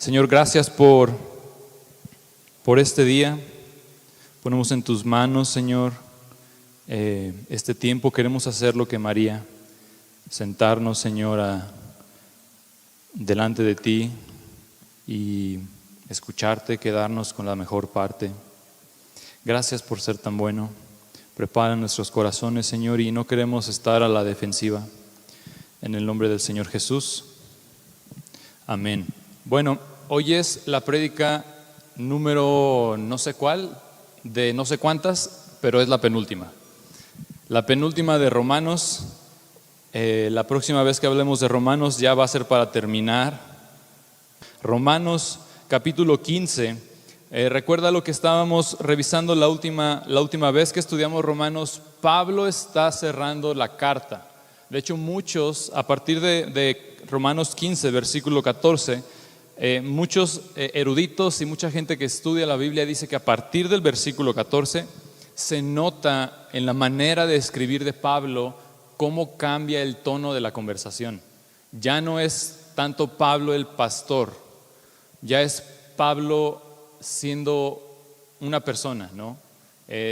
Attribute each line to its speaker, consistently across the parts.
Speaker 1: Señor, gracias por este día. Ponemos en tus manos, Señor, este tiempo. Queremos hacer lo que María, sentarnos, Señor, delante de ti y escucharte, quedarnos con la mejor parte. Gracias por ser tan bueno. Prepara nuestros corazones, Señor, y no queremos estar a la defensiva. En el nombre del Señor Jesús. Amén. Bueno, hoy es la prédica número no sé cuál, de no sé cuántas, pero es la penúltima. La penúltima de Romanos. La próxima vez que hablemos de Romanos ya va a ser para terminar. Romanos capítulo 15. Recuerda lo que estábamos revisando la última vez que estudiamos Romanos. Pablo está cerrando la carta. De hecho, muchos, a partir de Romanos 15, versículo 14, muchos eruditos y mucha gente que estudia la Biblia dice que a partir del versículo 14 se nota en la manera de escribir de Pablo cómo cambia el tono de la conversación. Ya no es tanto Pablo el pastor, ya es Pablo siendo una persona, ¿no?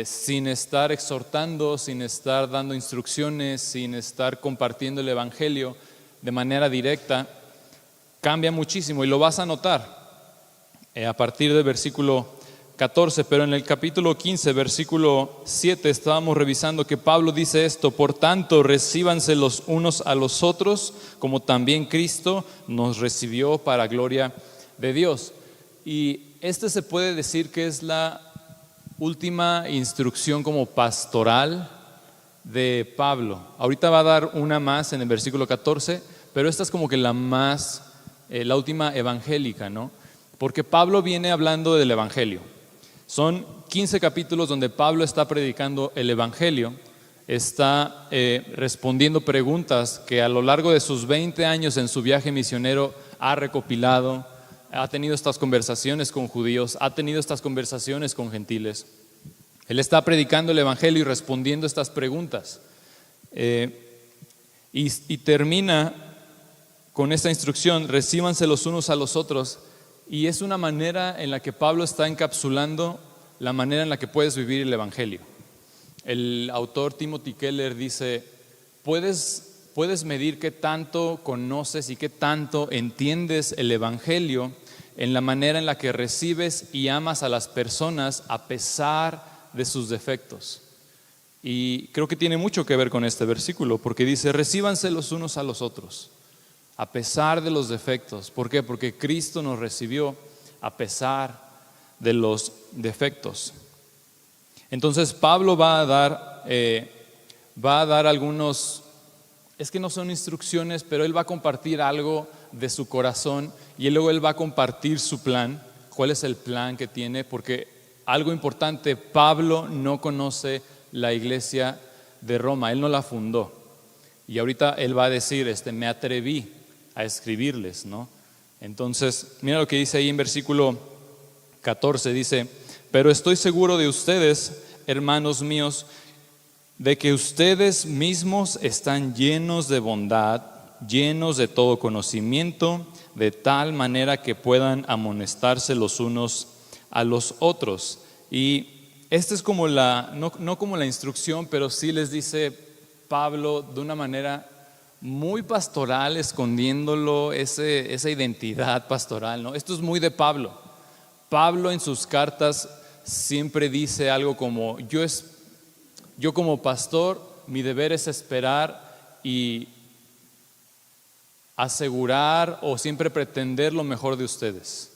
Speaker 1: Sin estar exhortando, sin estar dando instrucciones, sin estar compartiendo el evangelio de manera directa, cambia muchísimo y lo vas a notar a partir del versículo 14. Pero en el capítulo 15, versículo 7, estábamos revisando que Pablo dice esto: por tanto, recíbanse los unos a los otros, como también Cristo nos recibió para gloria de Dios. Y este se puede decir que es la última instrucción como pastoral de Pablo. Ahorita va a dar una más en el versículo 14, pero esta es como que la última evangélica, ¿no? Porque Pablo viene hablando del evangelio. Son 15 capítulos donde Pablo está predicando el evangelio, está respondiendo preguntas que a lo largo de sus 20 años en su viaje misionero ha recopilado. Ha tenido estas conversaciones con judíos, ha tenido estas conversaciones con gentiles. Él está predicando el evangelio y respondiendo estas preguntas. Y termina con esta instrucción: recíbanse los unos a los otros. Y es una manera en la que Pablo está encapsulando la manera en la que puedes vivir el evangelio. El autor Timothy Keller dice: puedes medir qué tanto conoces y qué tanto entiendes el evangelio en la manera en la que recibes y amas a las personas a pesar de sus defectos. Y creo que tiene mucho que ver con este versículo, porque dice: recíbanse los unos a los otros a pesar de los defectos. ¿Por qué? Porque Cristo nos recibió a pesar de los defectos. Entonces Pablo va a dar algunos, es que no son instrucciones, pero él va a compartir algo de su corazón y luego él va a compartir su plan. ¿Cuál es el plan que tiene? Porque algo importante, Pablo no conoce la iglesia de Roma, él no la fundó. Y ahorita él va a decir, me atreví a escribirles, ¿no? Entonces, mira lo que dice ahí en versículo 14, dice: pero estoy seguro de ustedes, hermanos míos, de que ustedes mismos están llenos de bondad, llenos de todo conocimiento, de tal manera que puedan amonestarse los unos a los otros. Y esta es como no como la instrucción, pero sí les dice Pablo de una manera muy pastoral, escondiéndolo, esa identidad pastoral, ¿no? Esto es muy de Pablo. Pablo en sus cartas siempre dice algo como: yo como pastor, mi deber es esperar y asegurar o siempre pretender lo mejor de ustedes.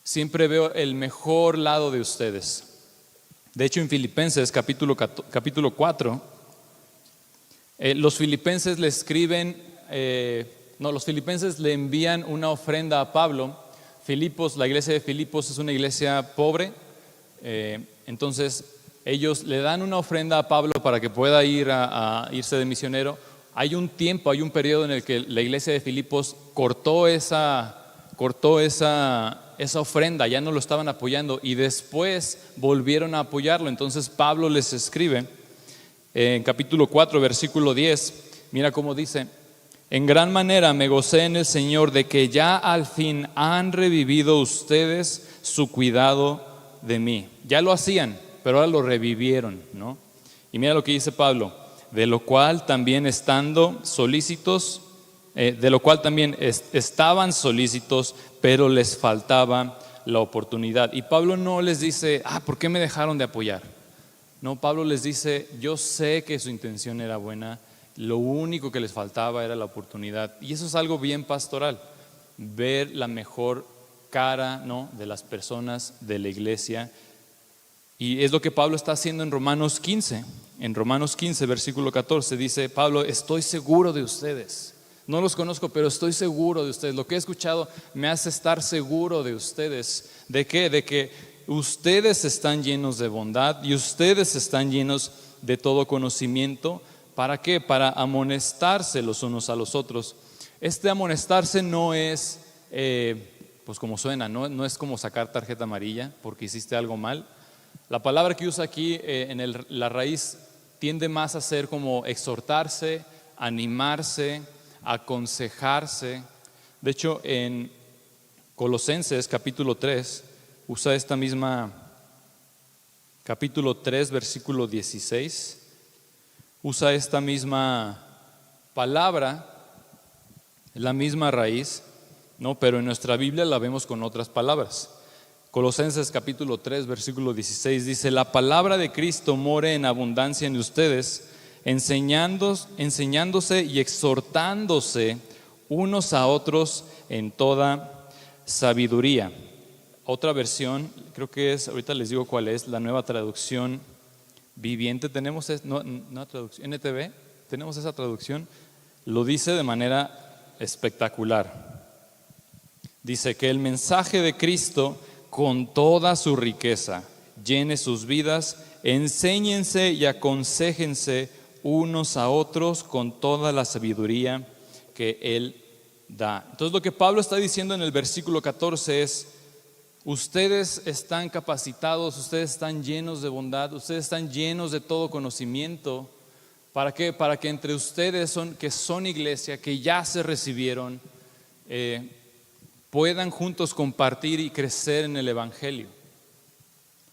Speaker 1: Siempre veo el mejor lado de ustedes. De hecho, en Filipenses capítulo 4, los filipenses le envían una ofrenda a Pablo. La iglesia de Filipos es una iglesia pobre, entonces ellos le dan una ofrenda a Pablo para que pueda irse de misionero. Hay un periodo en el que la iglesia de Filipos cortó esa ofrenda, ya no lo estaban apoyando y después volvieron a apoyarlo. Entonces Pablo les escribe en capítulo 4, versículo 10, mira cómo dice: En gran manera me gocé en el Señor de que ya al fin han revivido ustedes su cuidado de mí. Ya lo hacían, pero ahora lo revivieron, ¿no? Y mira lo que dice Pablo, de lo cual también estando solícitos, de lo cual también estaban solícitos, pero les faltaba la oportunidad. Y Pablo no les dice, ¿por qué me dejaron de apoyar? No, Pablo les dice, yo sé que su intención era buena, lo único que les faltaba era la oportunidad. Y eso es algo bien pastoral, ver la mejor cara, ¿no?, de las personas de la iglesia. Y es lo que Pablo está haciendo en Romanos 15. En Romanos 15, versículo 14, dice Pablo, estoy seguro de ustedes. No los conozco, pero estoy seguro de ustedes. Lo que he escuchado me hace estar seguro de ustedes. ¿De qué? De que ustedes están llenos de bondad y ustedes están llenos de todo conocimiento. ¿Para qué? Para amonestarse los unos a los otros. Este amonestarse no es, pues como suena, no es como sacar tarjeta amarilla porque hiciste algo mal. La palabra que usa aquí la raíz tiende más a ser como exhortarse, animarse, aconsejarse. De hecho, en Colosenses capítulo 3, usa esta misma, capítulo 3, versículo 16, usa esta misma palabra, la misma raíz, ¿no? Pero en nuestra Biblia la vemos con otras palabras. Colosenses capítulo 3, versículo 16 dice, la palabra de Cristo more en abundancia en ustedes, enseñándose y exhortándose unos a otros en toda sabiduría. Otra versión, creo que es, ahorita les digo cuál es, la Nueva Traducción Viviente. Tenemos no traducción, NTV, tenemos esa traducción, lo dice de manera espectacular. Dice que el mensaje de Cristo con toda su riqueza llene sus vidas, enséñense y aconséjense unos a otros con toda la sabiduría que Él da. Entonces lo que Pablo está diciendo en el versículo 14 es, ustedes están capacitados, ustedes están llenos de bondad, ustedes están llenos de todo conocimiento. ¿Para qué? Para que entre ustedes que son iglesia, que ya se recibieron, puedan juntos compartir y crecer en el Evangelio.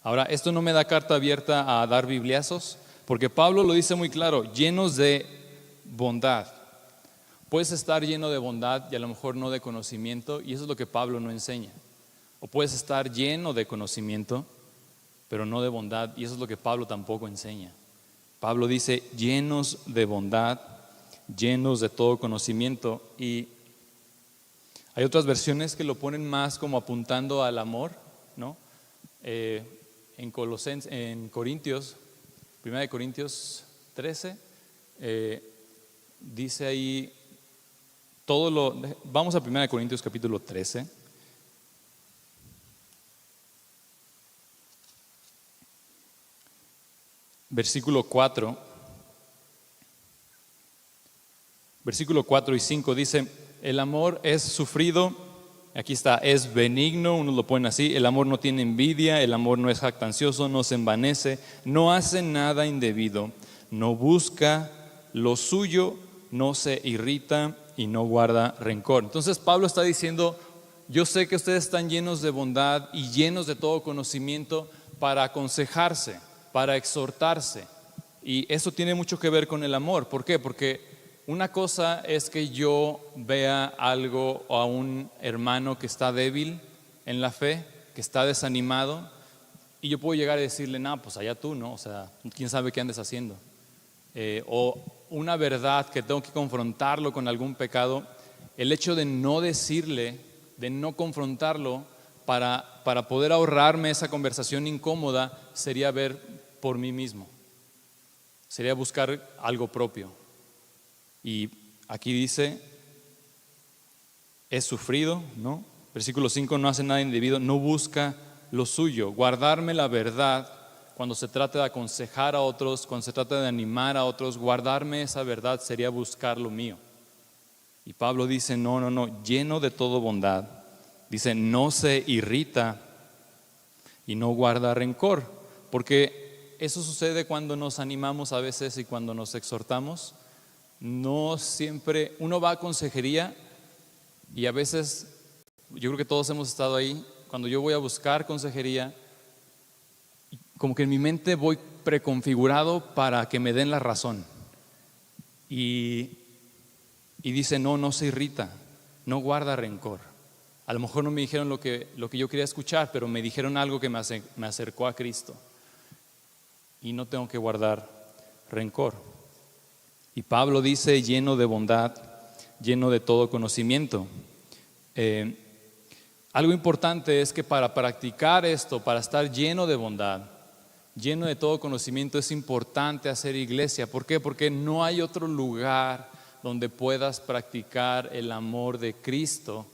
Speaker 1: Ahora, esto no me da carta abierta a dar bibliazos, porque Pablo lo dice muy claro, llenos de bondad. Puedes estar lleno de bondad y a lo mejor no de conocimiento, y eso es lo que Pablo no enseña. O puedes estar lleno de conocimiento, pero no de bondad, y eso es lo que Pablo tampoco enseña. Pablo dice, llenos de bondad, llenos de todo conocimiento. Y hay otras versiones que lo ponen más como apuntando al amor, ¿no? En Corintios, 1 Corintios 13, dice ahí vamos a 1 Corintios capítulo 13. Versículo 4 y 5 dice, el amor es sufrido, aquí está, es benigno, unos lo ponen así, el amor no tiene envidia, el amor no es jactancioso, no se envanece, no hace nada indebido, no busca lo suyo, no se irrita y no guarda rencor. Entonces Pablo está diciendo, yo sé que ustedes están llenos de bondad y llenos de todo conocimiento para aconsejarse, para exhortarse, y eso tiene mucho que ver con el amor. ¿Por qué? Porque una cosa es que yo vea algo o a un hermano que está débil en la fe, que está desanimado, y yo puedo llegar a decirle, no, pues allá tú, ¿no? O sea, quién sabe qué andes haciendo. O una verdad que tengo que confrontarlo con algún pecado, el hecho de no decirle, de no confrontarlo, para poder ahorrarme esa conversación incómoda, sería ver por mí mismo, sería buscar algo propio. Y aquí dice, es sufrido, ¿no? Versículo 5, no hace nada indebido, no busca lo suyo. Guardarme la verdad cuando se trata de aconsejar a otros, cuando se trata de animar a otros, guardarme esa verdad sería buscar lo mío. Y Pablo dice, no, lleno de todo bondad. Dice, no se irrita y no guarda rencor, porque eso sucede cuando nos animamos a veces y cuando nos exhortamos. no siempre, uno va a consejería y a veces, yo creo que todos hemos estado ahí, cuando yo voy a buscar consejería, como que en mi mente voy preconfigurado para que me den la razón. Y dice, no se irrita, no guarda rencor. A lo mejor no me dijeron lo que yo quería escuchar, pero me dijeron algo que me acercó a Cristo. Y no tengo que guardar rencor. Y Pablo dice, lleno de bondad, lleno de todo conocimiento. Algo importante es que para practicar esto, para estar lleno de bondad, lleno de todo conocimiento, es importante hacer iglesia. ¿Por qué? Porque no hay otro lugar donde puedas practicar el amor de Cristo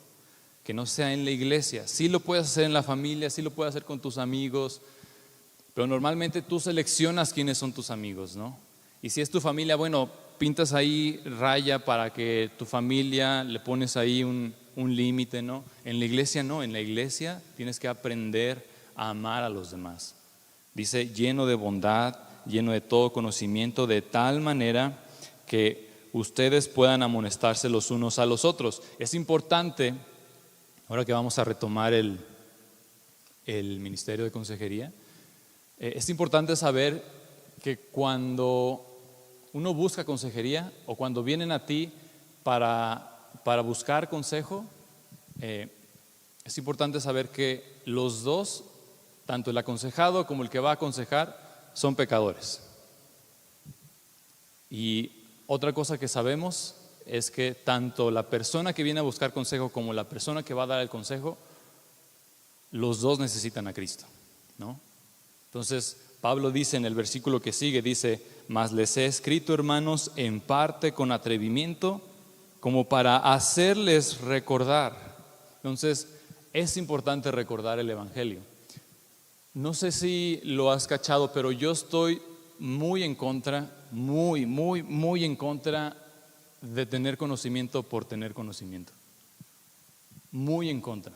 Speaker 1: que no sea en la iglesia. Sí lo puedes hacer en la familia, sí lo puedes hacer con tus amigos, pero normalmente tú seleccionas quiénes son tus amigos, ¿no? Y si es tu familia, bueno, pintas ahí raya para que tu familia, le pones ahí un límite, ¿no? En la iglesia no, en la iglesia tienes que aprender a amar a los demás. Dice, lleno de bondad, lleno de todo conocimiento, de tal manera que ustedes puedan amonestarse los unos a los otros. Es importante, ahora que vamos a retomar el ministerio de consejería, es importante saber que cuando uno busca consejería o cuando vienen a ti para buscar consejo, es importante saber que los dos, tanto el aconsejado como el que va a aconsejar, son pecadores. Y otra cosa que sabemos es que tanto la persona que viene a buscar consejo como la persona que va a dar el consejo, los dos necesitan a Cristo, ¿no? Entonces, Pablo dice en el versículo que sigue, dice, mas les he escrito, hermanos, en parte con atrevimiento, como para hacerles recordar. Entonces, es importante recordar el Evangelio. No sé si lo has cachado, pero yo estoy muy en contra, muy en contra de tener conocimiento por tener conocimiento. Muy en contra.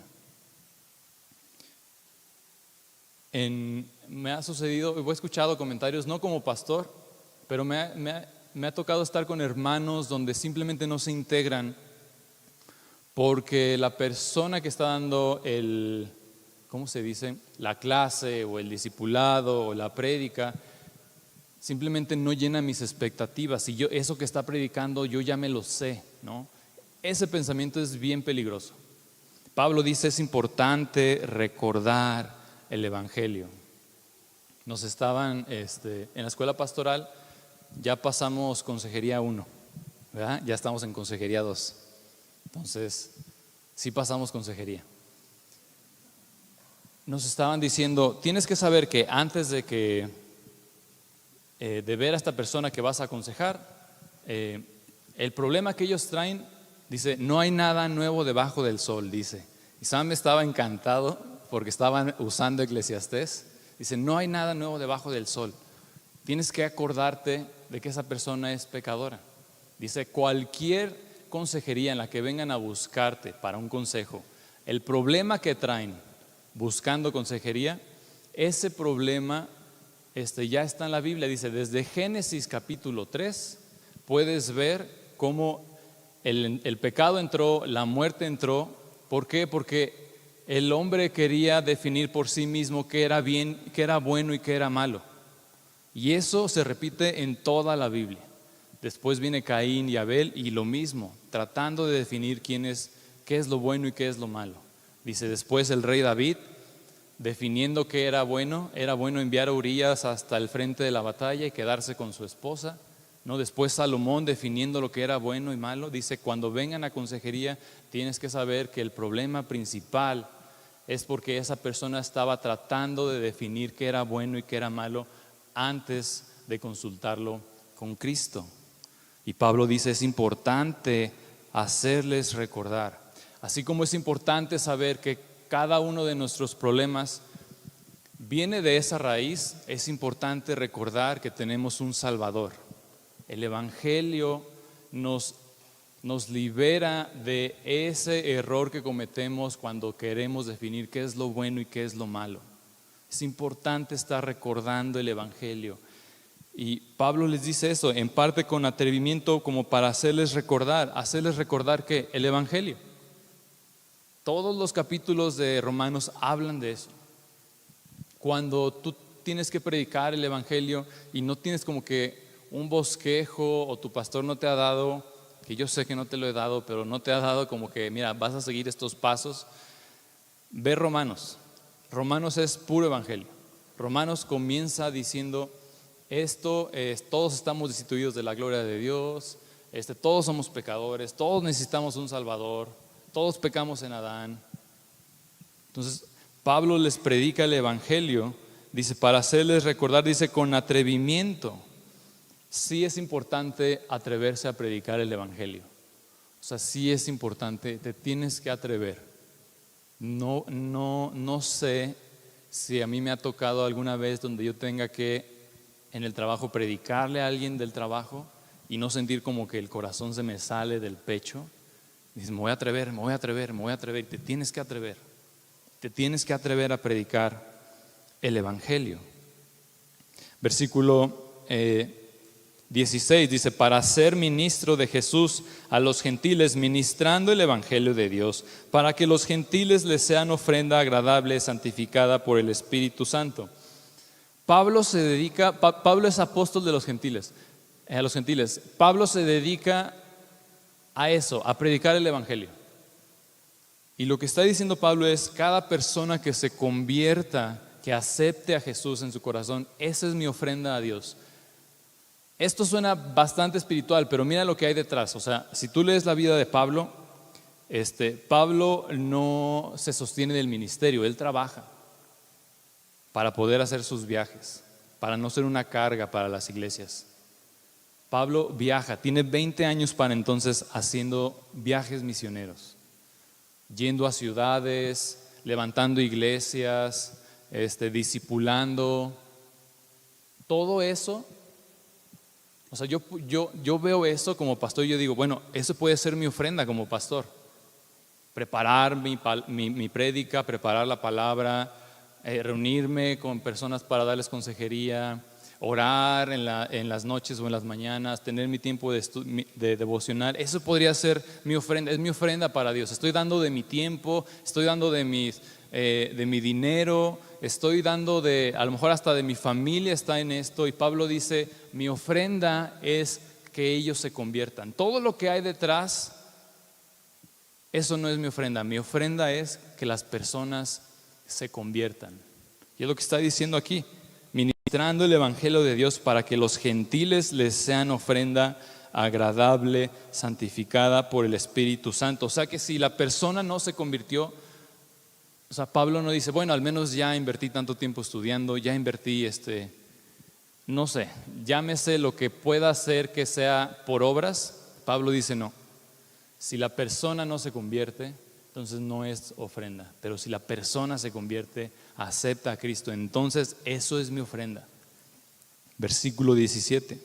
Speaker 1: Me ha sucedido, he escuchado comentarios, no como pastor, pero me ha tocado estar con hermanos donde simplemente no se integran porque la persona que está dando ¿cómo se dice? La clase o el discipulado o la prédica simplemente no llena mis expectativas. Y eso que está predicando yo ya me lo sé, ¿no? Ese pensamiento es bien peligroso. Pablo dice, es importante recordar el Evangelio. Nos estaban, en la escuela pastoral ya pasamos consejería 1, ¿verdad? Ya estamos en consejería 2. Entonces, sí pasamos consejería. Nos estaban diciendo, tienes que saber que antes de ver a esta persona que vas a aconsejar, el problema que ellos traen, dice, no hay nada nuevo debajo del sol, dice. Y Sam estaba encantado porque estaban usando Eclesiastés. Dice, no hay nada nuevo debajo del sol. Tienes que acordarte de que esa persona es pecadora. Dice, cualquier consejería en la que vengan a buscarte para un consejo, el problema que traen buscando consejería, ese problema ya está en la Biblia. Dice, desde Génesis capítulo 3 puedes ver cómo el pecado entró, la muerte entró. ¿Por qué? Porque el hombre quería definir por sí mismo qué era bien, qué era bueno y qué era malo. Y eso se repite en toda la Biblia. Después viene Caín y Abel y lo mismo, tratando de definir qué es lo bueno y qué es lo malo. Dice después el rey David, definiendo qué era bueno enviar a Urías hasta el frente de la batalla y quedarse con su esposa, ¿no? Después Salomón definiendo lo que era bueno y malo. Dice, cuando vengan a consejería tienes que saber que el problema principal es porque esa persona estaba tratando de definir qué era bueno y qué era malo antes de consultarlo con Cristo. Y Pablo dice, es importante hacerles recordar. Así como es importante saber que cada uno de nuestros problemas viene de esa raíz, es importante recordar que tenemos un Salvador. El Evangelio nos libera de ese error que cometemos cuando queremos definir qué es lo bueno y qué es lo malo. Es importante estar recordando el Evangelio. Y Pablo les dice eso, en parte con atrevimiento, como para hacerles recordar que el Evangelio. Todos los capítulos de Romanos hablan de eso. Cuando tú tienes que predicar el Evangelio y no tienes como que un bosquejo o tu pastor no te ha dado, que yo sé que no te lo he dado, pero no te ha dado como que, mira, vas a seguir estos pasos, ve Romanos. Romanos es puro Evangelio. Romanos comienza diciendo, todos estamos destituidos de la gloria de Dios, todos somos pecadores, todos necesitamos un Salvador, todos pecamos en Adán. Entonces Pablo les predica el Evangelio, dice, para hacerles recordar, dice, con atrevimiento. Sí es importante atreverse a predicar el Evangelio. O sea, sí es importante, te tienes que atrever. No sé si a mí me ha tocado alguna vez donde yo tenga que en el trabajo predicarle a alguien del trabajo y no sentir como que el corazón se me sale del pecho. Dices, me voy a atrever. Te tienes que atrever. Te tienes que atrever a predicar el Evangelio. Versículo 16 dice, para ser ministro de Jesús a los gentiles, ministrando el Evangelio de Dios, para que los gentiles les sean ofrenda agradable, santificada por el Espíritu Santo. Pablo es apóstol de los gentiles, a los gentiles. Pablo se dedica a eso, a predicar el Evangelio. Y lo que está diciendo Pablo es, cada persona que se convierta, que acepte a Jesús en su corazón, esa es mi ofrenda a Dios. Esto suena bastante espiritual, pero mira lo que hay detrás. O sea, si tú lees la vida de Pablo, Pablo no se sostiene del ministerio, él trabaja para poder hacer sus viajes, para no ser una carga para las iglesias. Pablo viaja, tiene 20 años para entonces haciendo viajes misioneros, yendo a ciudades, levantando iglesias, discipulando, todo eso. O sea, yo veo eso como pastor y yo digo, bueno, eso puede ser mi ofrenda como pastor. Preparar mi prédica, preparar la palabra, reunirme con personas para darles consejería, orar en las noches o en las mañanas, tener mi tiempo de devocional. Eso podría ser mi ofrenda, es mi ofrenda para Dios. Estoy dando de mi tiempo, estoy dando de mi dinero, estoy dando a lo mejor hasta de mi familia está en esto. Y Pablo dice, mi ofrenda es que ellos se conviertan. Todo lo que hay detrás, eso no es mi ofrenda. Mi ofrenda es que las personas se conviertan. Y es lo que está diciendo aquí, ministrando el Evangelio de Dios para que los gentiles les sean ofrenda agradable, santificada por el Espíritu Santo. O sea que si la persona no se convirtió, o sea, Pablo no dice, bueno, al menos ya invertí tanto tiempo estudiando, ya invertí no sé, llámese lo que pueda hacer que sea por obras. Pablo dice no, si la persona no se convierte, entonces no es ofrenda. Pero si la persona se convierte, acepta a Cristo, entonces eso es mi ofrenda. Versículo 17.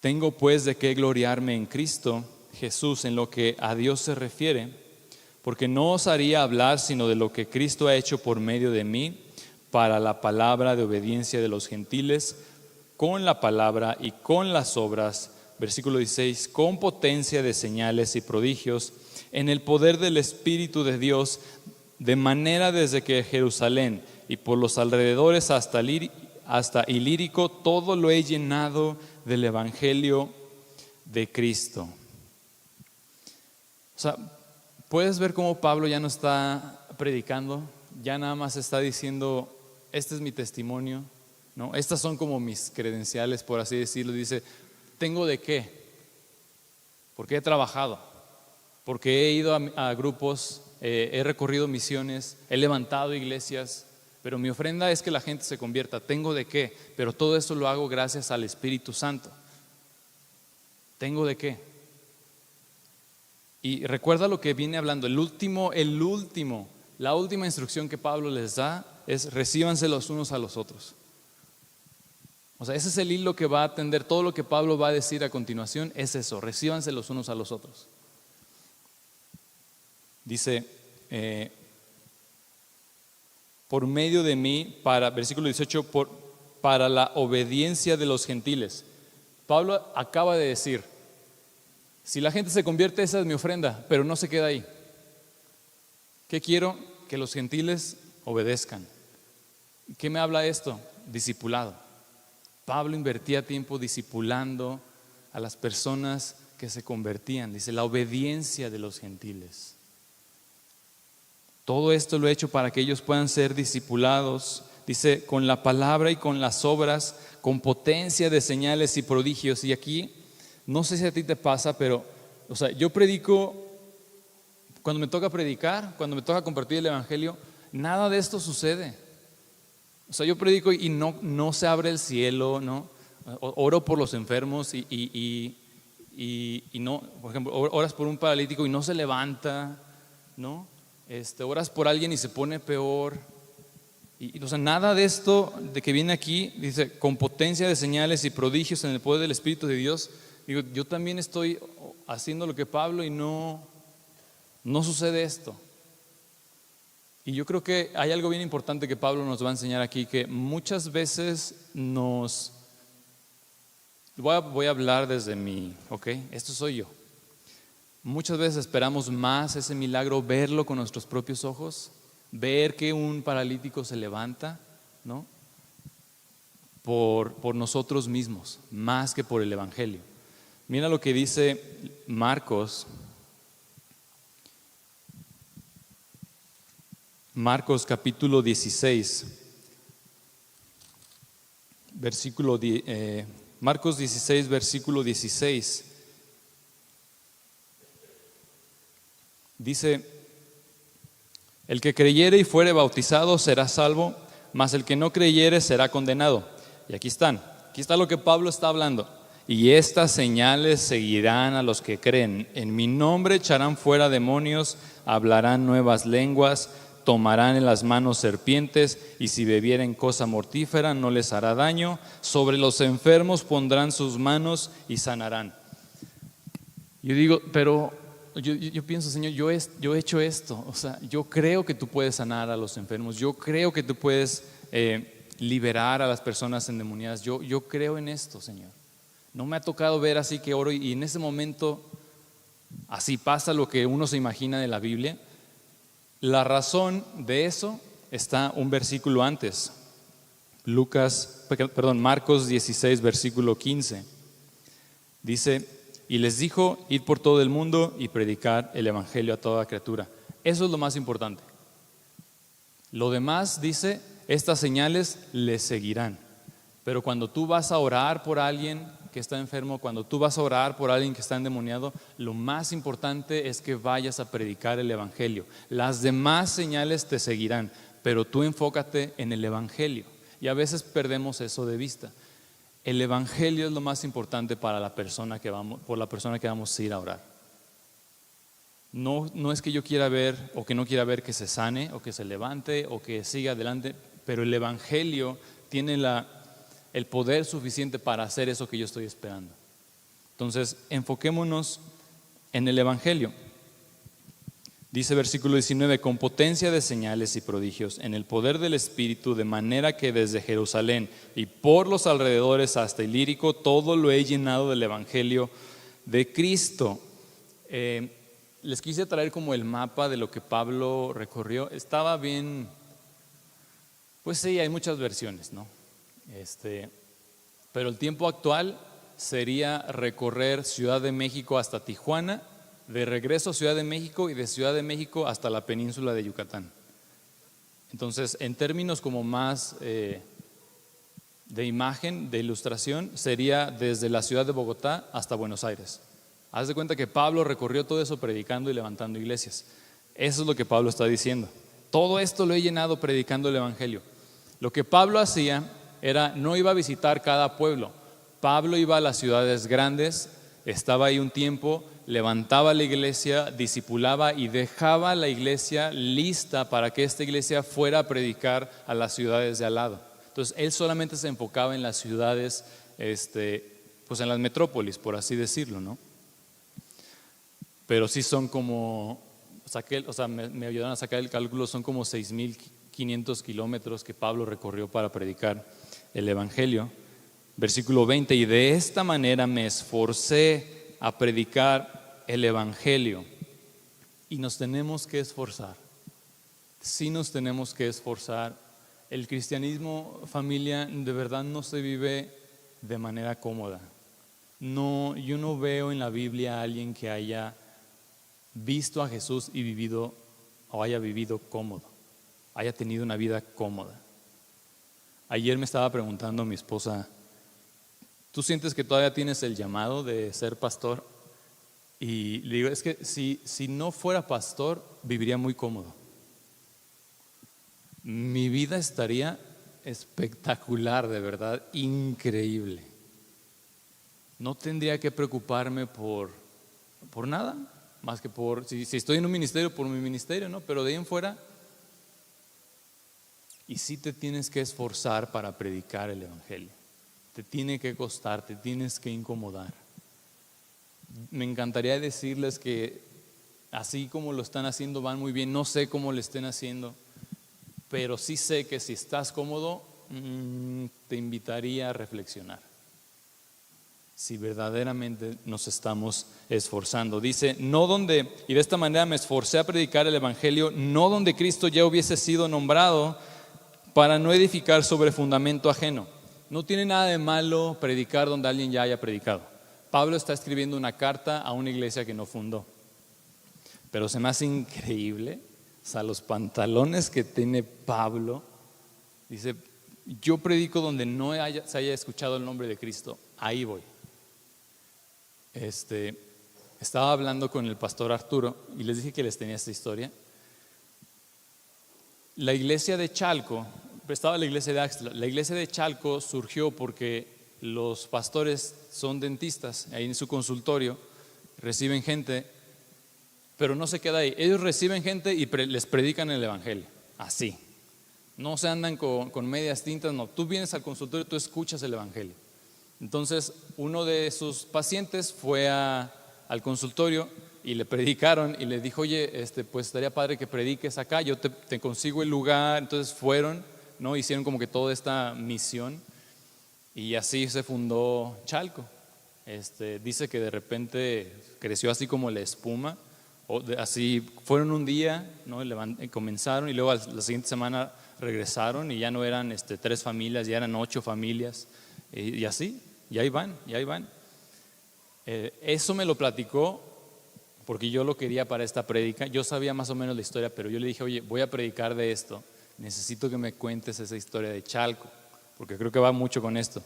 Speaker 1: Tengo pues de qué gloriarme en Cristo Jesús en lo que a Dios se refiere, porque no osaría hablar sino de lo que Cristo ha hecho por medio de mí para la palabra de obediencia de los gentiles, con la palabra y con las obras. Versículo 16, con potencia de señales y prodigios, en el poder del Espíritu de Dios, de manera desde que Jerusalén y por los alrededores hasta Ilírico, todo lo he llenado del Evangelio de Cristo. O sea, puedes ver cómo Pablo ya no está predicando, ya nada más está diciendo, este es mi testimonio, ¿no? Estas son como mis credenciales, por así decirlo. Dice, ¿tengo de qué? Porque he trabajado, porque he ido a grupos, he recorrido misiones, he levantado iglesias, pero mi ofrenda es que la gente se convierta. ¿Tengo de qué? Pero todo eso lo hago gracias al Espíritu Santo. ¿Tengo de qué? Y recuerda lo que viene hablando, la última instrucción que Pablo les da es recíbanse los unos a los otros. O sea, ese es el hilo que va a atender todo lo que Pablo va a decir a continuación, es eso, recíbanse los unos a los otros. Dice, por medio de mí, versículo 18, para la obediencia de los gentiles. Pablo acaba de decir, si la gente se convierte, esa es mi ofrenda, pero no se queda ahí. ¿Qué quiero? Que los gentiles obedezcan. ¿Qué me habla esto? Discipulado. Pablo invertía tiempo discipulando a las personas que se convertían. Dice, la obediencia de los gentiles. Todo esto lo he hecho para que ellos puedan ser discipulados. Dice, con la palabra y con las obras, con potencia de señales y prodigios. Y aquí, no sé si a ti te pasa, pero, yo predico, cuando me toca predicar, cuando me toca compartir el evangelio, nada de esto sucede. Yo predico y no se abre el cielo, ¿no? Oro por los enfermos y no, por ejemplo, oras por un paralítico y no se levanta, ¿no? Oras por alguien y se pone peor. Nada de esto de que viene aquí, dice, con potencia de señales y prodigios en el poder del Espíritu de Dios. Digo, yo también estoy haciendo lo que Pablo y no sucede esto. Y yo creo que hay algo bien importante que Pablo nos va a enseñar aquí, que muchas veces voy a hablar desde esto soy yo. Muchas veces esperamos más ese milagro, verlo con nuestros propios ojos, ver que un paralítico se levanta, ¿no? Por nosotros mismos, más que por el evangelio. Mira lo que dice Marcos capítulo 16, Marcos 16, versículo 16. Dice, el que creyere y fuere bautizado será salvo, mas el que no creyere será condenado. Y aquí está lo que Pablo está hablando. Y estas señales seguirán a los que creen. En mi nombre echarán fuera demonios, hablarán nuevas lenguas, tomarán en las manos serpientes, y si bebieren cosa mortífera no les hará daño. Sobre los enfermos pondrán sus manos y sanarán. Yo digo, pero yo pienso, Señor, yo he hecho esto. Yo creo que tú puedes sanar a los enfermos. Yo creo que tú puedes liberar a las personas endemoniadas. Yo creo en esto, Señor. No me ha tocado ver así que oro y en ese momento así pasa lo que uno se imagina de la Biblia. La razón de eso está un versículo antes, Marcos 16, versículo 15. Dice, y les dijo, id por todo el mundo y predicar el evangelio a toda criatura. Eso es lo más importante. Lo demás dice, estas señales les seguirán. Pero cuando tú vas a orar por alguien que está enfermo, cuando tú vas a orar por alguien que está endemoniado, lo más importante es que vayas a predicar el evangelio. Las demás señales te seguirán, pero tú enfócate en el evangelio. Y a veces perdemos eso de vista. El evangelio es lo más importante para la persona que vamos a ir a orar. No es que yo quiera ver o que no quiera ver que se sane o que se levante o que siga adelante, pero el evangelio tiene el poder suficiente para hacer eso que yo estoy esperando. Entonces, enfoquémonos en el evangelio. Dice versículo 19, con potencia de señales y prodigios, en el poder del Espíritu, de manera que desde Jerusalén y por los alrededores hasta Ilírico, todo lo he llenado del evangelio de Cristo. Les quise traer como el mapa de lo que Pablo recorrió. Estaba bien, pues sí, hay muchas versiones, ¿no? Pero el tiempo actual sería recorrer Ciudad de México hasta Tijuana, de regreso a Ciudad de México y de Ciudad de México hasta la península de Yucatán. Entonces, en términos como más de imagen, de ilustración, sería desde la ciudad de Bogotá hasta Buenos Aires. Haz de cuenta que Pablo recorrió todo eso predicando y levantando iglesias. Eso es lo que Pablo está diciendo. Todo esto lo he llenado predicando el evangelio. Lo que Pablo hacía no iba a visitar cada pueblo. Pablo iba a las ciudades grandes, estaba ahí un tiempo, levantaba la iglesia, discipulaba y dejaba la iglesia lista para que esta iglesia fuera a predicar a las ciudades de al lado. Entonces él solamente se enfocaba en las ciudades, pues en las metrópolis, por así decirlo, ¿no? Pero sí son como, me ayudaron a sacar el cálculo, son como 6,500 kilómetros que Pablo recorrió para predicar el Evangelio. Versículo 20, y de esta manera me esforcé a predicar el Evangelio. Y nos tenemos que esforzar. Sí nos tenemos que esforzar. El cristianismo, familia, de verdad no se vive de manera cómoda. No, yo no veo en la Biblia a alguien que haya visto a Jesús y vivido o haya vivido cómodo, haya tenido una vida cómoda. Ayer me estaba preguntando mi esposa, ¿tú sientes que todavía tienes el llamado de ser pastor? Y le digo, es que si no fuera pastor, viviría muy cómodo. Mi vida estaría espectacular, de verdad, increíble. No tendría que preocuparme por nada, más que si estoy en un ministerio, por mi ministerio, ¿no? Pero de ahí en fuera, y sí te tienes que esforzar para predicar el Evangelio. Te tiene que costar, te tienes que incomodar. Me encantaría decirles que así como lo están haciendo van muy bien. No sé cómo lo estén haciendo, pero sí sé que si estás cómodo, te invitaría a reflexionar. Si verdaderamente nos estamos esforzando. Dice, y de esta manera me esforcé a predicar el Evangelio, no donde Cristo ya hubiese sido nombrado, para no edificar sobre fundamento ajeno. No tiene nada de malo predicar donde alguien ya haya predicado. Pablo está escribiendo una carta a una iglesia que no fundó. Pero se me hace increíble, o sea, los pantalones que tiene Pablo. Dice, yo predico donde no se haya escuchado el nombre de Cristo, ahí voy. Estaba hablando con el pastor Arturo y les dije que les tenía esta historia. La iglesia de Chalco, estaba la iglesia de Axtla. La iglesia de Chalco surgió porque los pastores son dentistas, ahí en su consultorio reciben gente, pero no se queda ahí. Ellos reciben gente y les predican el Evangelio, así. No se andan con medias tintas, no. Tú vienes al consultorio, tú escuchas el Evangelio. Entonces, uno de sus pacientes fue al consultorio y le predicaron y le dijo, oye, pues estaría padre que prediques acá, yo te consigo el lugar. Entonces fueron, ¿no? Hicieron como que toda esta misión y así se fundó Chalco. Dice que de repente creció así como la espuma, así fueron un día, ¿no? Comenzaron y luego la siguiente semana regresaron y ya no eran 3 familias, ya eran 8 familias y así, y ahí van. Eso me lo platicó porque yo lo quería para esta prédica. Yo sabía más o menos la historia, pero yo le dije, oye, voy a predicar de esto, necesito que me cuentes esa historia de Chalco, porque creo que va mucho con esto.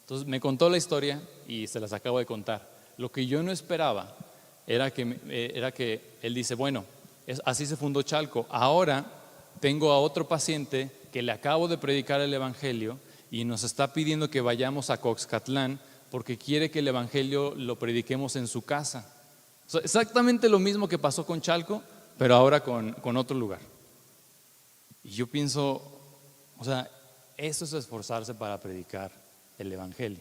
Speaker 1: Entonces me contó la historia y se las acabo de contar. Lo que yo no esperaba era que él dice, bueno, así se fundó Chalco. Ahora tengo a otro paciente que le acabo de predicar el Evangelio y nos está pidiendo que vayamos a Coxcatlán porque quiere que el Evangelio lo prediquemos en su casa. O sea, exactamente lo mismo que pasó con Chalco, pero ahora con otro lugar. Y yo pienso, o sea, eso es esforzarse para predicar el Evangelio.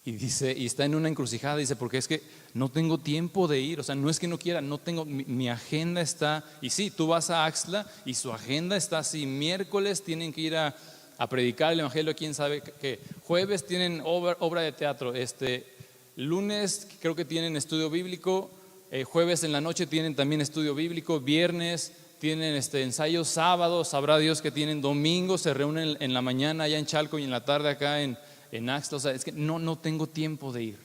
Speaker 1: Y dice, y está en una encrucijada, dice, porque es que no tengo tiempo de ir, o sea, no es que no quiera, no tengo, mi agenda está, y sí, tú vas a Axtla y su agenda está así, miércoles tienen que ir a predicar el Evangelio, quién sabe qué, jueves tienen obra de teatro, lunes creo que tienen estudio bíblico, jueves en la noche tienen también estudio bíblico, viernes tienen ensayo, sábado, sabrá Dios que tienen domingo, se reúnen en la mañana allá en Chalco y en la tarde acá en Axtla. O sea, es que no tengo tiempo de ir,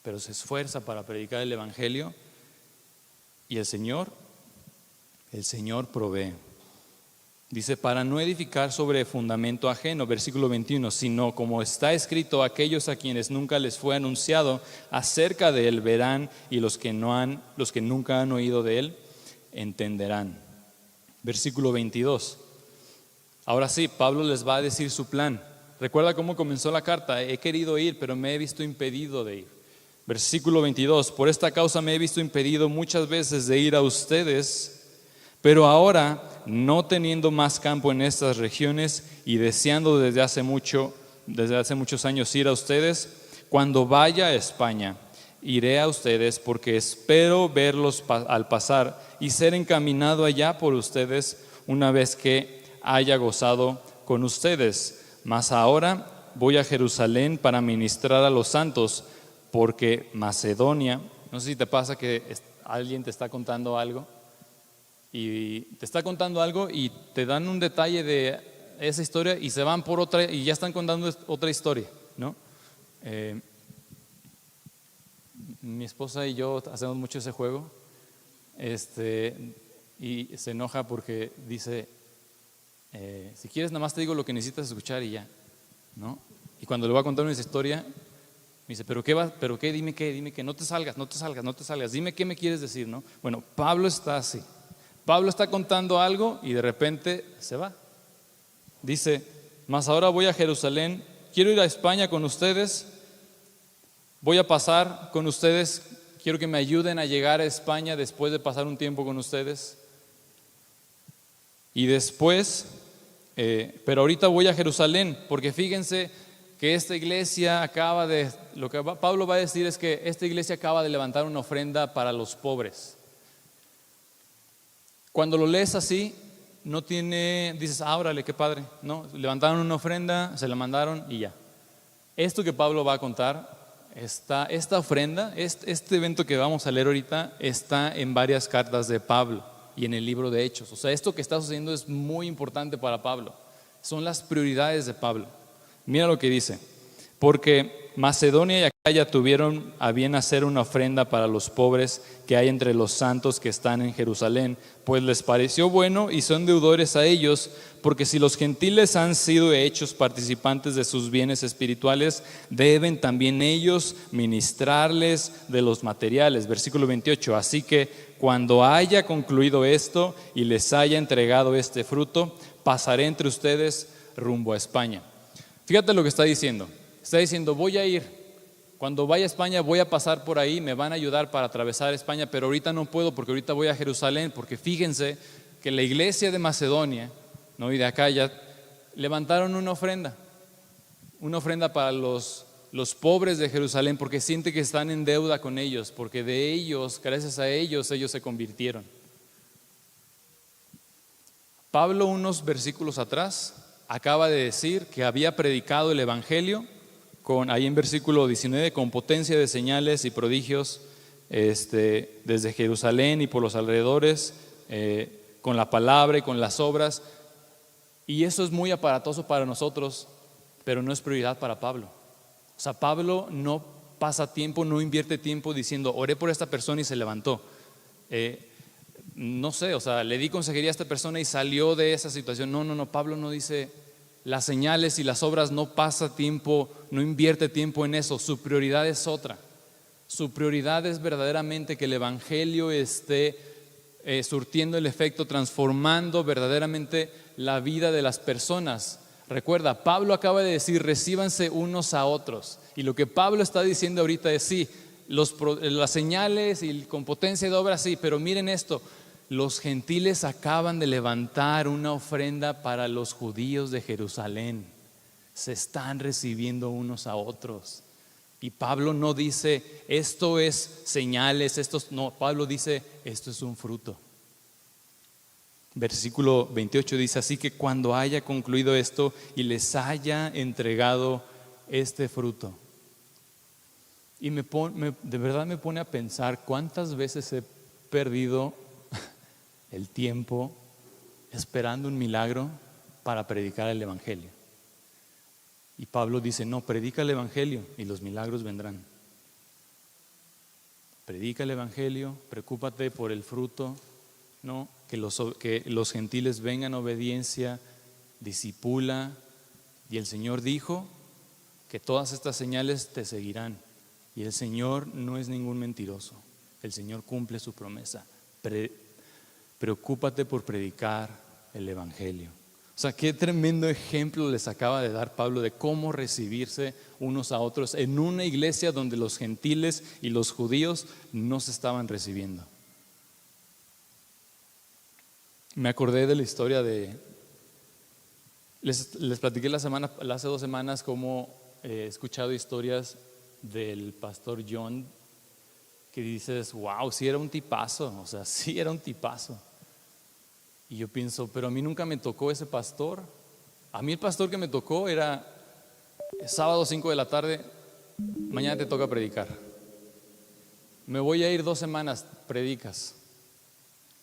Speaker 1: pero se esfuerza para predicar el Evangelio y el Señor provee. Dice, para no edificar sobre fundamento ajeno, versículo 21, sino como está escrito, aquellos a quienes nunca les fue anunciado acerca de él verán, y los que nunca han oído de él entenderán. Versículo 22. Ahora sí, Pablo les va a decir su plan. Recuerda cómo comenzó la carta, he querido ir, pero me he visto impedido de ir. Versículo 22, por esta causa me he visto impedido muchas veces de ir a ustedes, pero ahora, no teniendo más campo en estas regiones y deseando desde hace muchos años ir a ustedes, cuando vaya a España, iré a ustedes porque espero verlos al pasar y ser encaminado allá por ustedes una vez que haya gozado con ustedes. mas ahora voy a Jerusalén para ministrar a los santos, porque Macedonia, no sé si te pasa que alguien te está contando algo y te dan un detalle de esa historia y se van por otra y ya están contando otra historia, ¿no? Mi esposa y yo hacemos mucho ese juego, y se enoja porque dice, si quieres nada más te digo lo que necesitas escuchar y ya, ¿no? Y cuando le voy a contar una historia, me dice, ¿pero qué? Dime qué, no te salgas, dime qué me quieres decir, ¿no? Bueno, Pablo está así. Pablo está contando algo y de repente se va. Dice, mas ahora voy a Jerusalén, quiero ir a España con ustedes, voy a pasar con ustedes, quiero que me ayuden a llegar a España después de pasar un tiempo con ustedes. Y después, pero ahorita voy a Jerusalén, porque fíjense que esta iglesia lo que Pablo va a decir es que esta iglesia acaba de levantar una ofrenda para los pobres. Cuando lo lees así, dices, órale, qué padre, ¿no? Levantaron una ofrenda, se la mandaron y ya. Esto que Pablo va a contar, esta ofrenda, este evento que vamos a leer ahorita, está en varias cartas de Pablo y en el libro de Hechos. O sea, esto que está sucediendo es muy importante para Pablo. Son las prioridades de Pablo. Mira lo que dice, porque Macedonia y Acaya tuvieron a bien hacer una ofrenda para los pobres que hay entre los santos que están en Jerusalén, pues les pareció bueno y son deudores a ellos, porque si los gentiles han sido hechos participantes de sus bienes espirituales, deben también ellos ministrarles de los materiales. Versículo 28, así que cuando haya concluido esto y les haya entregado este fruto, pasaré entre ustedes rumbo a España. Fíjate lo que está diciendo. Está diciendo, voy a ir, cuando vaya a España voy a pasar por ahí, me van a ayudar para atravesar España, pero ahorita no puedo porque ahorita voy a Jerusalén, porque fíjense que la iglesia de Macedonia, ¿no? Y de Acaya levantaron una ofrenda para los pobres de Jerusalén, porque siente que están en deuda con ellos, porque de ellos, gracias a ellos se convirtieron. Pablo, unos versículos atrás, acaba de decir que había predicado el evangelio ahí en versículo 19, con potencia de señales y prodigios desde Jerusalén y por los alrededores, con la palabra y con las obras. Y eso es muy aparatoso para nosotros, pero no es prioridad para Pablo. O sea, Pablo no pasa tiempo, no invierte tiempo diciendo, oré por esta persona y se levantó. No sé, o sea, le di consejería a esta persona y salió de esa situación. No, Pablo no dice las señales y las obras, no pasa tiempo, no invierte tiempo en eso. Su prioridad es otra. Su prioridad es verdaderamente que el evangelio esté surtiendo el efecto, transformando verdaderamente la vida de las personas. Recuerda, Pablo acaba de decir, recíbanse unos a otros. Y lo que Pablo está diciendo ahorita es, sí, las señales y con potencia de obra, sí, pero miren esto. Los gentiles acaban de levantar una ofrenda para los judíos de Jerusalén. Se están recibiendo unos a otros. Y Pablo no dice, esto es señales, no, Pablo dice, esto es un fruto. Versículo 28 dice, así que cuando haya concluido esto y les haya entregado este fruto. Y de verdad me pone a pensar cuántas veces he perdido el tiempo esperando un milagro para predicar el evangelio. Y Pablo dice, no, predica el evangelio y los milagros vendrán. Predica el evangelio, preocúpate por el fruto, ¿no? Que los gentiles vengan a obediencia, discipula. Y el Señor dijo que todas estas señales te seguirán. Y el Señor no es ningún mentiroso. El Señor cumple su promesa. Preocúpate por predicar el evangelio. O sea, qué tremendo ejemplo les acaba de dar Pablo de cómo recibirse unos a otros en una iglesia donde los gentiles y los judíos no se estaban recibiendo. Me acordé de la historia les platiqué hace 2 semanas cómo he escuchado historias del pastor John, que dices, wow, sí era un tipazo, o sea, sí era un tipazo. Y yo pienso, pero a mí nunca me tocó ese pastor, A mí el pastor que me tocó era sábado 5 de la tarde, mañana te toca predicar. Me voy a ir 2 semanas, predicas.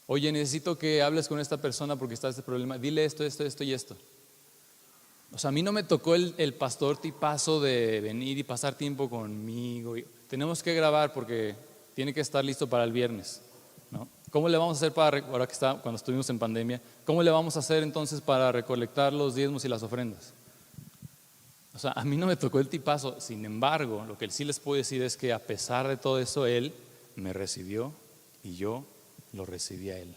Speaker 1: Oye, necesito que hables con esta persona porque está este problema. Dile esto y esto. O sea, a mí no me tocó el pastor tipazo de venir y pasar tiempo conmigo. Tenemos que grabar porque tiene que estar listo para el viernes, ¿no? ¿Cómo le vamos a hacer ahora que cuando estuvimos en pandemia, cómo le vamos a hacer entonces para recolectar los diezmos y las ofrendas? O sea, a mí no me tocó el tipazo. Sin embargo, lo que sí les puedo decir es que a pesar de todo eso, él me recibió y yo lo recibí a él.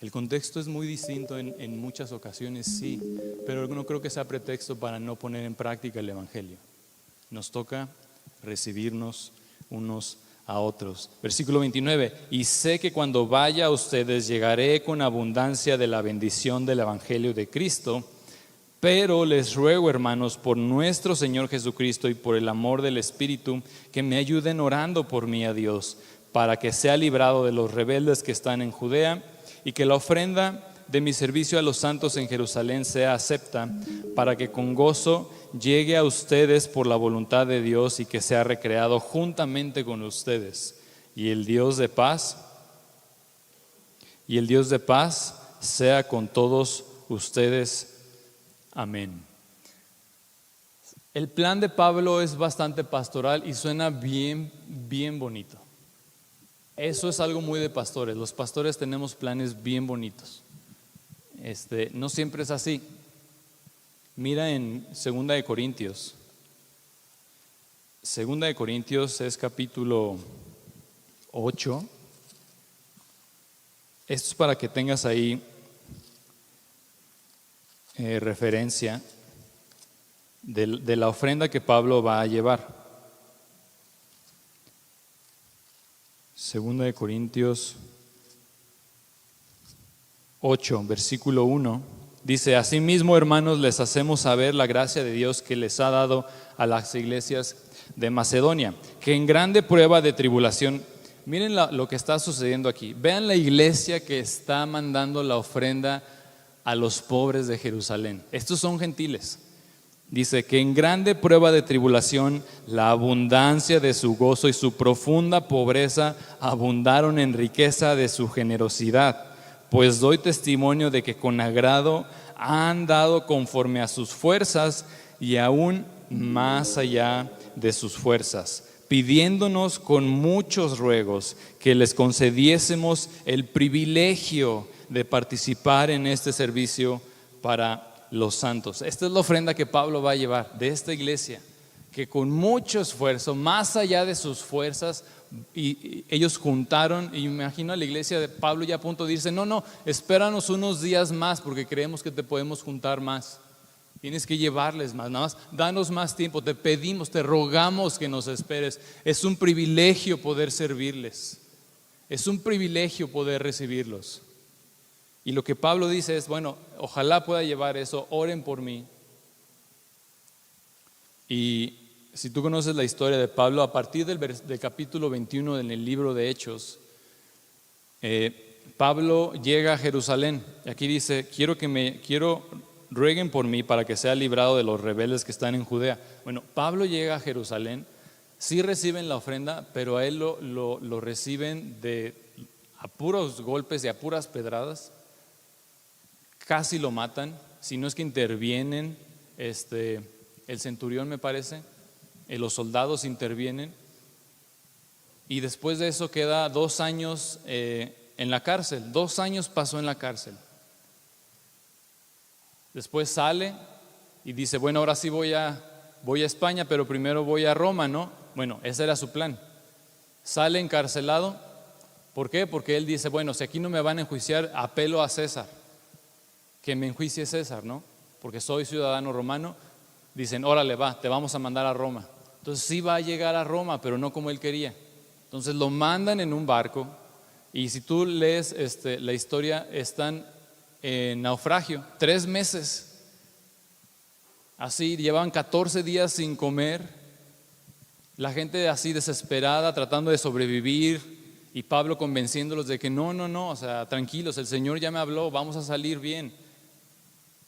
Speaker 1: El contexto es muy distinto en muchas ocasiones, sí, pero no creo que sea pretexto para no poner en práctica el evangelio. Nos toca recibirnos unos a otros. Versículo 29, y sé que cuando vaya a ustedes llegaré con abundancia de la bendición del evangelio de Cristo, pero les ruego, hermanos, por nuestro Señor Jesucristo y por el amor del Espíritu, que me ayuden orando por mí a Dios, para que sea librado de los rebeldes que están en Judea, y que la ofrenda de mi servicio a los santos en Jerusalén sea acepta, para que con gozo llegue a ustedes por la voluntad de Dios y que sea recreado juntamente con ustedes. Y el Dios de paz sea con todos ustedes. Amén. El plan de Pablo es bastante pastoral y suena bien, bien bonito. Eso es algo muy de pastores. Los pastores tenemos planes bien bonitos. No siempre es así. Mira en 2 de Corintios. 2 de Corintios es capítulo 8. Esto es para que tengas ahí referencia de la ofrenda que Pablo va a llevar. 2 de Corintios 8, versículo 1, dice: asimismo, hermanos, les hacemos saber la gracia de Dios que les ha dado a las iglesias de Macedonia, que en grande prueba de tribulación, miren lo que está sucediendo aquí, vean la iglesia que está mandando la ofrenda a los pobres de Jerusalén. Estos son gentiles. Dice que en grande prueba de tribulación, la abundancia de su gozo y su profunda pobreza abundaron en riqueza de su generosidad. Pues doy testimonio de que con agrado han dado conforme a sus fuerzas y aún más allá de sus fuerzas, pidiéndonos con muchos ruegos que les concediésemos el privilegio de participar en este servicio para los santos. Esta es la ofrenda que Pablo va a llevar de esta iglesia, que con mucho esfuerzo, más allá de sus fuerzas, y ellos juntaron, y me imagino a la iglesia de Pablo ya a punto de irse: no, espéranos unos días más porque creemos que te podemos juntar más. Tienes que llevarles más, nada más danos más tiempo, te pedimos, te rogamos que nos esperes. Es un privilegio poder servirles, es un privilegio poder recibirlos. Y lo que Pablo dice es: bueno, ojalá pueda llevar eso, oren por mí. Y si tú conoces la historia de Pablo, a partir del capítulo 21 en el libro de Hechos, Pablo llega a Jerusalén. Y aquí dice: rueguen por mí para que sea librado de los rebeldes que están en Judea. Bueno, Pablo llega a Jerusalén, sí reciben la ofrenda, pero a él lo reciben a puros golpes y a puras pedradas. Casi lo matan, si no es que intervienen, el centurión, me parece, los soldados intervienen, y después de eso queda 2 años en la cárcel. 2 años pasó en la cárcel. Después sale y dice: bueno, ahora sí voy a España, pero primero voy a Roma, ¿no? Bueno, ese era su plan. Sale encarcelado. ¿Por qué? Porque él dice: bueno, si aquí no me van a enjuiciar, apelo a César, que me enjuicie César, ¿no? Porque soy ciudadano romano. Dicen: órale, te vamos a mandar a Roma. Entonces sí va a llegar a Roma, pero no como él quería. Entonces lo mandan en un barco, y si tú lees la historia, están en naufragio 3 meses. Así, llevan 14 días sin comer. La gente así desesperada, tratando de sobrevivir, y Pablo convenciéndolos de que no, o sea, tranquilos, el Señor ya me habló, vamos a salir bien.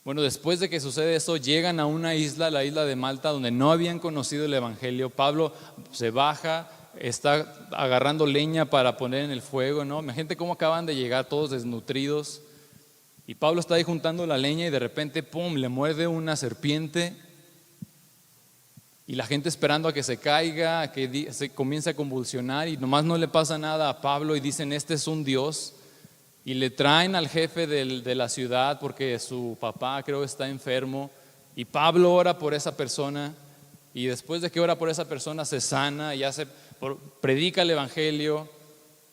Speaker 1: Bueno, después de que sucede eso, llegan a una isla, la isla de Malta, donde no habían conocido el Evangelio. Pablo se baja, está agarrando leña para poner en el fuego, ¿no? Imagínate cómo acaban de llegar todos desnutridos. Y Pablo está ahí juntando la leña y de repente, ¡pum!, le muerde una serpiente. Y la gente esperando a que se caiga, a que se comience a convulsionar, y nomás no le pasa nada a Pablo y dicen, este es un Dios. Y le traen al jefe de la ciudad porque su papá creo está enfermo. Y Pablo ora por esa persona. Y después de que ora por esa persona se sana y predica el Evangelio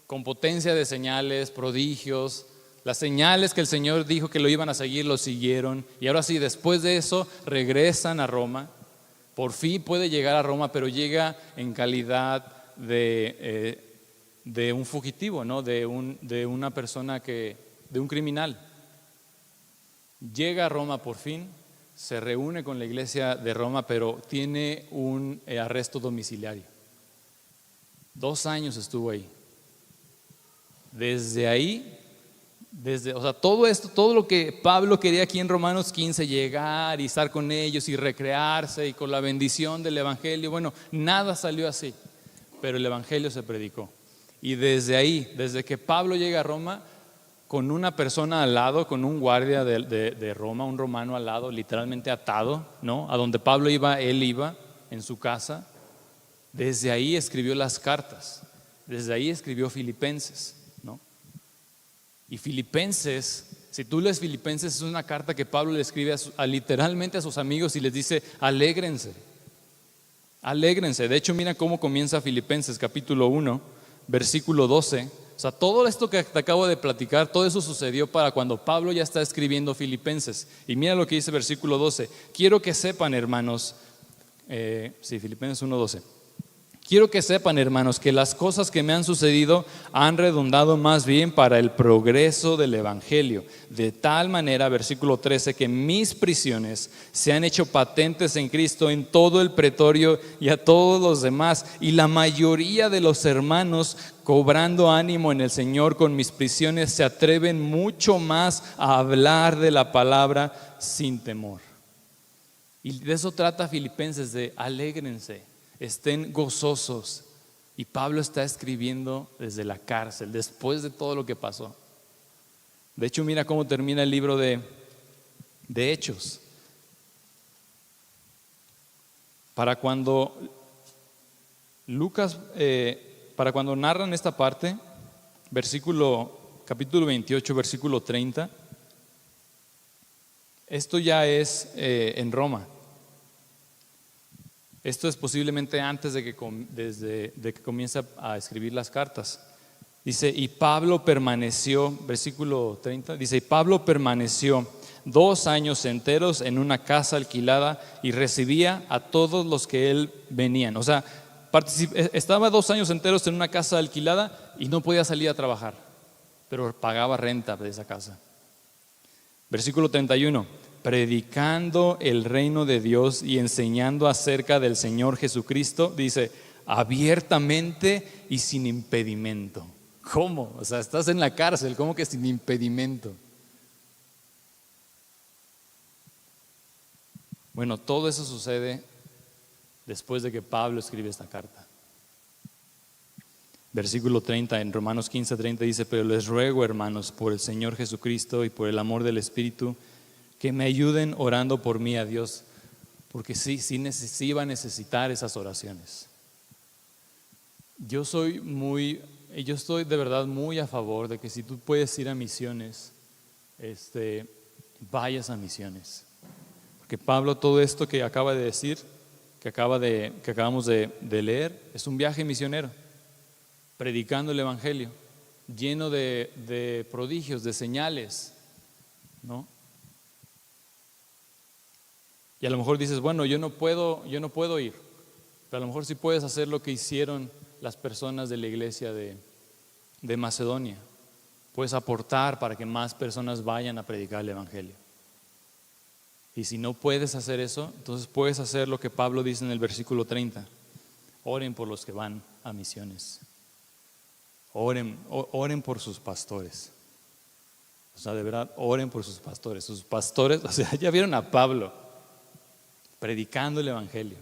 Speaker 1: con potencia de señales, prodigios. Las señales que el Señor dijo que lo iban a seguir, lo siguieron. Y ahora sí, después de eso regresan a Roma. Por fin puede llegar a Roma, pero llega en calidad de un fugitivo, ¿no? de una persona de un criminal. Llega a Roma por fin, se reúne con la iglesia de Roma, pero tiene un arresto domiciliario. 2 años estuvo ahí. Desde ahí, o sea, todo esto, todo lo que Pablo quería aquí en Romanos 15, llegar y estar con ellos y recrearse y con la bendición del Evangelio, bueno, nada salió así, pero el Evangelio se predicó. Y desde ahí, desde que Pablo llega a Roma, con una persona al lado, con un guardia de Roma, un romano al lado, literalmente atado, ¿no? A donde Pablo iba, él iba en su casa. Desde ahí escribió las cartas, desde ahí escribió Filipenses, ¿no? Y Filipenses, si tú lees Filipenses, es una carta que Pablo le escribe literalmente a sus amigos y les dice, alégrense, alégrense. De hecho, mira cómo comienza Filipenses capítulo 1, versículo 12. O sea, todo esto que te acabo de platicar, todo eso sucedió para cuando Pablo ya está escribiendo Filipenses. Y mira lo que dice versículo 12. Quiero que sepan, hermanos, Filipenses 1:12. Quiero que sepan, hermanos, que las cosas que me han sucedido han redundado más bien para el progreso del Evangelio. De tal manera, versículo 13, que mis prisiones se han hecho patentes en Cristo en todo el pretorio y a todos los demás. Y la mayoría de los hermanos, cobrando ánimo en el Señor con mis prisiones, se atreven mucho más a hablar de la palabra sin temor. Y de eso trata Filipenses, de alégrense, estén gozosos. Y Pablo está escribiendo desde la cárcel, después de todo lo que pasó. De hecho, mira cómo termina el libro de Hechos. Para cuando para cuando narran esta parte, capítulo 28, versículo 30, esto ya es en Roma. Esto es posiblemente antes de que comience a escribir las cartas. Dice, y Pablo permaneció, versículo 30, dice, y Pablo permaneció 2 años enteros en una casa alquilada y recibía a todos los que él venían. O sea, estaba 2 años enteros en una casa alquilada y no podía salir a trabajar, pero pagaba renta de esa casa. Versículo 31, predicando el reino de Dios y enseñando acerca del Señor Jesucristo, dice, abiertamente y sin impedimento. ¿Cómo? O sea, estás en la cárcel, ¿cómo que sin impedimento? Bueno, todo eso sucede después de que Pablo escribe esta carta. Versículo 30 en Romanos 15:30 dice, pero les ruego, hermanos, por el Señor Jesucristo y por el amor del Espíritu, que me ayuden orando por mí a Dios, porque sí iba a necesitar esas oraciones. Yo estoy de verdad muy a favor de que si tú puedes ir a misiones, vayas a misiones. Porque Pablo, todo esto que acaba de decir, que acabamos de leer, es un viaje misionero, predicando el Evangelio, lleno de prodigios, de señales, ¿no? Y a lo mejor dices, bueno, yo no puedo ir, pero a lo mejor sí puedes hacer lo que hicieron las personas de la iglesia de Macedonia. Puedes aportar para que más personas vayan a predicar el Evangelio. Y si no puedes hacer eso, entonces puedes hacer lo que Pablo dice en el versículo 30. Oren por los que van a misiones. Oren por sus pastores. O sea, de verdad, oren por sus pastores. Sus pastores, o sea, ya vieron a Pablo predicando el evangelio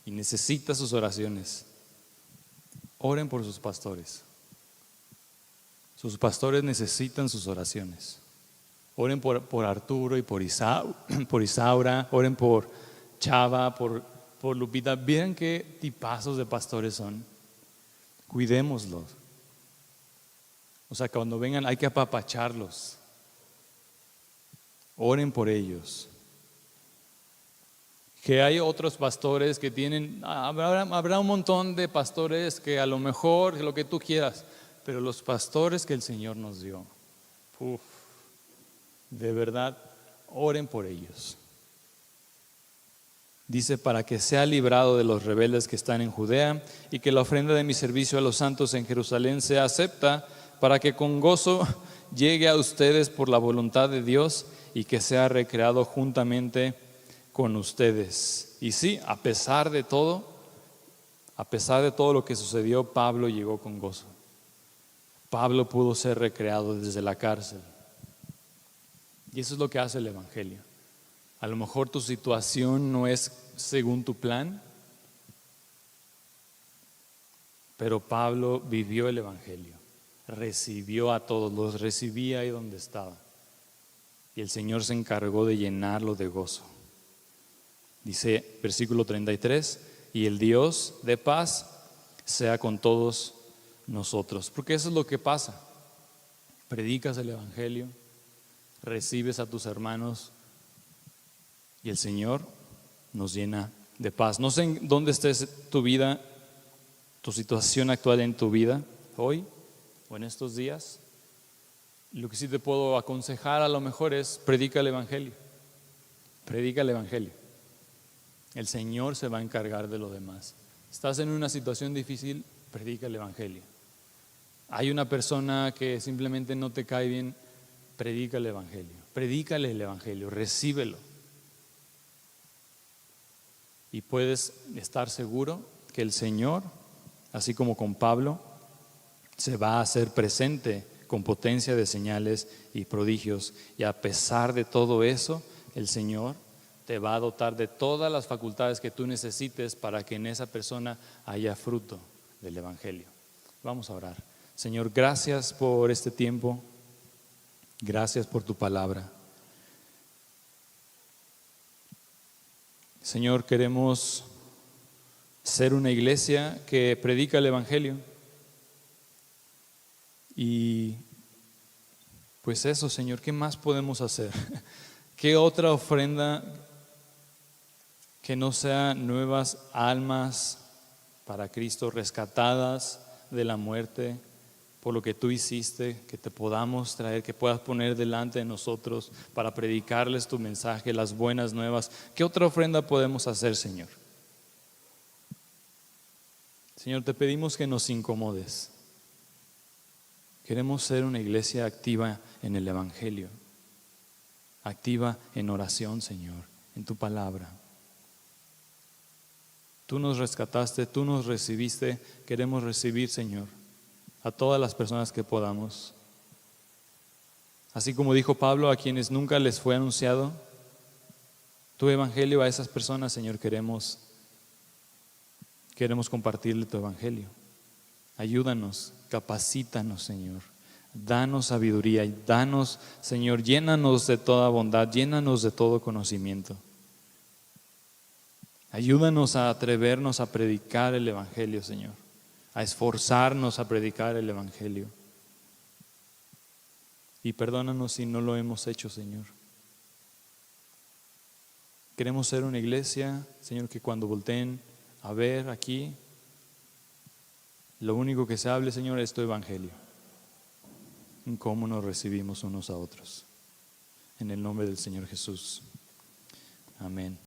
Speaker 1: y necesita sus oraciones. Oren por sus pastores. Sus pastores necesitan sus oraciones. Oren por Arturo y por Isaura. Oren por Chava, por Lupita. Miren qué tipazos de pastores son. Cuidémoslos. O sea, cuando vengan hay que apapacharlos. Oren por ellos. Que hay otros pastores que tienen, habrá un montón de pastores que a lo mejor lo que tú quieras, pero los pastores que el Señor nos dio, de verdad, oren por ellos. Dice, para que sea librado de los rebeldes que están en Judea y que la ofrenda de mi servicio a los santos en Jerusalén sea acepta, para que con gozo llegue a ustedes por la voluntad de Dios y que sea recreado juntamente con ustedes. Y sí, a pesar de todo lo que sucedió, Pablo llegó con gozo. Pablo pudo ser recreado desde la cárcel. Y eso es lo que hace el evangelio. A lo mejor tu situación no es según tu plan, pero Pablo vivió el evangelio, recibió a todos, los recibía ahí donde estaba. Y el Señor se encargó de llenarlo de gozo. Dice versículo 33, y el Dios de paz sea con todos nosotros. Porque eso es lo que pasa. Predicas el evangelio, recibes a tus hermanos y el Señor nos llena de paz. No sé en dónde estés tu vida, tu situación actual en tu vida, hoy o en estos días. Lo que sí te puedo aconsejar a lo mejor es predica el evangelio. Predica el evangelio. El Señor se va a encargar de lo demás. Estás en una situación difícil, predica el evangelio. Hay una persona que simplemente no te cae bien, predica el evangelio. Predícale el evangelio, recíbelo. Y puedes estar seguro que el Señor, así como con Pablo, se va a hacer presente con potencia de señales y prodigios. Y a pesar de todo eso, el Señor te va a dotar de todas las facultades que tú necesites para que en esa persona haya fruto del evangelio. Vamos a orar. Señor, gracias por este tiempo. Gracias por tu palabra. Señor, queremos ser una iglesia que predica el evangelio. Y pues eso, Señor, ¿qué más podemos hacer? ¿Qué otra ofrenda que no sea nuevas almas para Cristo, rescatadas de la muerte por lo que tú hiciste, que te podamos traer, que puedas poner delante de nosotros para predicarles tu mensaje, las buenas nuevas? ¿Qué otra ofrenda podemos hacer, Señor? Señor, te pedimos que nos incomodes. Queremos ser una iglesia activa en el evangelio, activa en oración, Señor, en tu palabra. Tú nos rescataste, tú nos recibiste. Queremos recibir, Señor, a todas las personas que podamos. Así como dijo Pablo, a quienes nunca les fue anunciado tu evangelio, a esas personas, Señor, queremos compartirle tu evangelio. Ayúdanos, capacítanos, Señor. Danos sabiduría y danos, Señor, llénanos de toda bondad, llénanos de todo conocimiento. Ayúdanos a atrevernos a predicar el evangelio, Señor, a esforzarnos a predicar el evangelio. Y perdónanos si no lo hemos hecho, Señor. Queremos ser una iglesia, Señor, que cuando volteen a ver aquí, lo único que se hable, Señor, es tu evangelio, en cómo nos recibimos unos a otros. En el nombre del Señor Jesús. Amén.